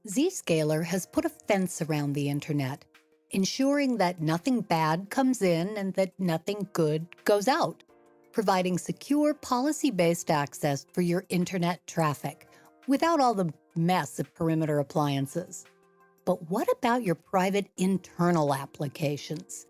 Zscaler has put a fence around the internet, ensuring that nothing bad comes in and that nothing good goes out, providing secure policy-based access for your internet traffic without all the mess of perimeter appliances. But what about your private internal applications?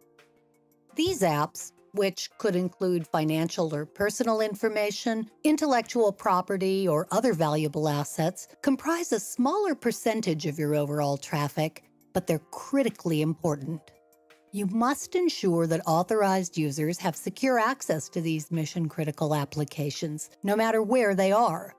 These apps, which could include financial or personal information, intellectual property, or other valuable assets, comprise a smaller percentage of your overall traffic, but they're critically important. You must ensure that authorized users have secure access to these mission-critical applications, no matter where they are.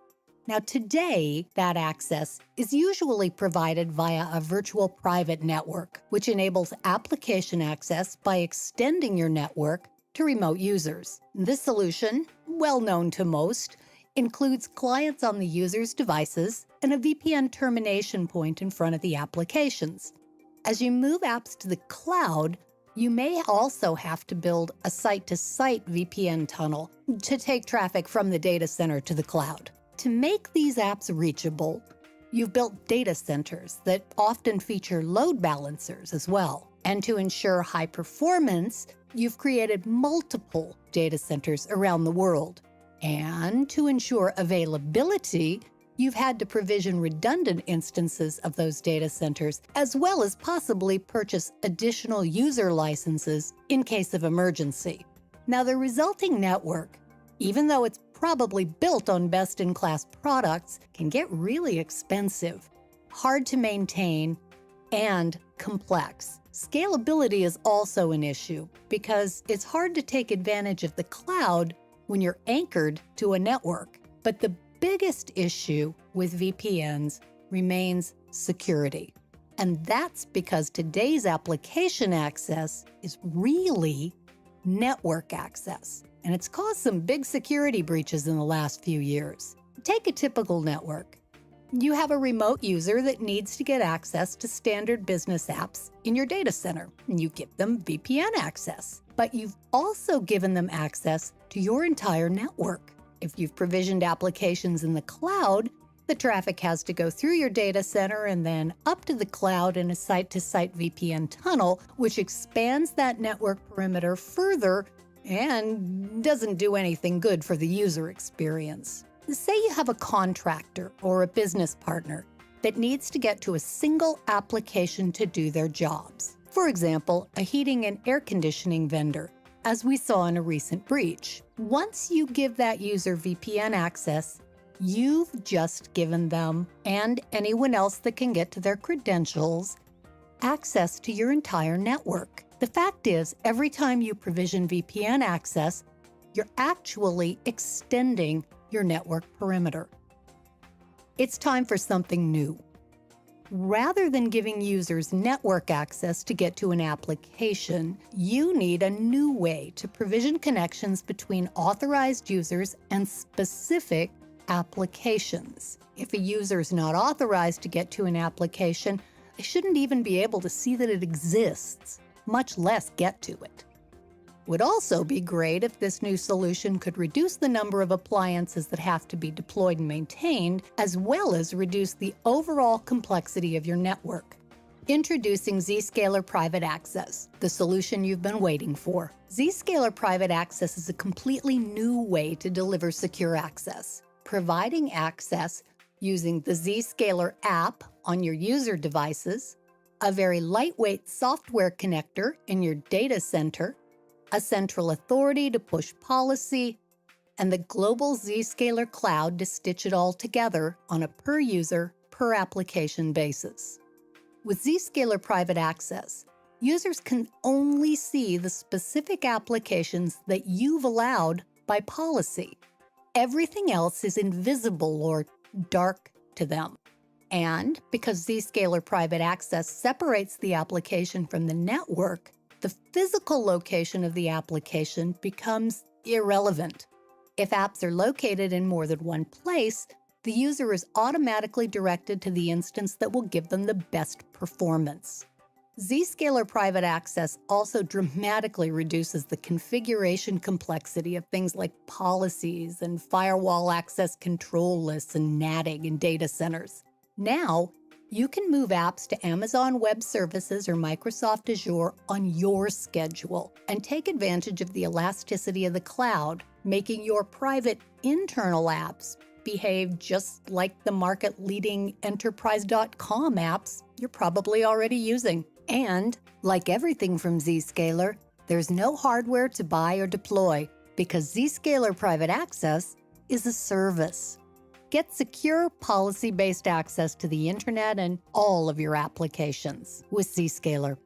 Now, today, that access is usually provided via a virtual private network, which enables application access by extending your network to remote users. This solution, well known to most, includes clients on the user's devices and a VPN termination point in front of the applications. As you move apps to the cloud, you may also have to build a site-to-site VPN tunnel to take traffic from the data center to the cloud. To make these apps reachable, you've built data centers that often feature load balancers as well. And to ensure high performance, you've created multiple data centers around the world. And to ensure availability, you've had to provision redundant instances of those data centers, as well as possibly purchase additional user licenses in case of emergency. Now, the resulting network, even though it's probably built on best-in-class products, can get really expensive, hard to maintain, and complex. Scalability is also an issue because it's hard to take advantage of the cloud when you're anchored to a network. But the biggest issue with VPNs remains security. And that's because today's application access is really network access. And it's caused some big security breaches in the last few years. Take a typical network. You have a remote user that needs to get access to standard business apps in your data center, and you give them VPN access. But you've also given them access to your entire network. If you've provisioned applications in the cloud, the traffic has to go through your data center and then up to the cloud in a site-to-site VPN tunnel, which expands that network perimeter further and doesn't do anything good for the user experience. Say you have a contractor or a business partner that needs to get to a single application to do their jobs. For example, a heating and air conditioning vendor, as we saw in a recent breach. Once you give that user VPN access, you've just given them, and anyone else that can get to their credentials, access to your entire network. The fact is, every time you provision VPN access, you're actually extending your network perimeter. It's time for something new. Rather than giving users network access to get to an application, you need a new way to provision connections between authorized users and specific applications. If a user is not authorized to get to an application, they shouldn't even be able to see that it exists, much less get to it. Would also be great if this new solution could reduce the number of appliances that have to be deployed and maintained, as well as reduce the overall complexity of your network. Introducing Zscaler Private Access, the solution you've been waiting for. Zscaler Private Access is a completely new way to deliver secure access, providing access using the Zscaler app on your user devices, a very lightweight software connector in your data center, a central authority to push policy, and the global Zscaler cloud to stitch it all together on a per-user, per-application basis. With Zscaler Private Access, users can only see the specific applications that you've allowed by policy. Everything else is invisible or dark to them. And because Zscaler Private Access separates the application from the network, the physical location of the application becomes irrelevant. If apps are located in more than one place, the user is automatically directed to the instance that will give them the best performance. Zscaler Private Access also dramatically reduces the configuration complexity of things like policies and firewall access control lists and natting in data centers. Now, You can move apps to Amazon Web Services or Microsoft Azure on your schedule and take advantage of the elasticity of the cloud, making your private internal apps behave just like the market-leading enterprise.com apps you're probably already using. And, like everything from Zscaler, there's no hardware to buy or deploy because Zscaler Private Access is a service. Get secure, policy-based access to the internet and all of your applications with Zscaler.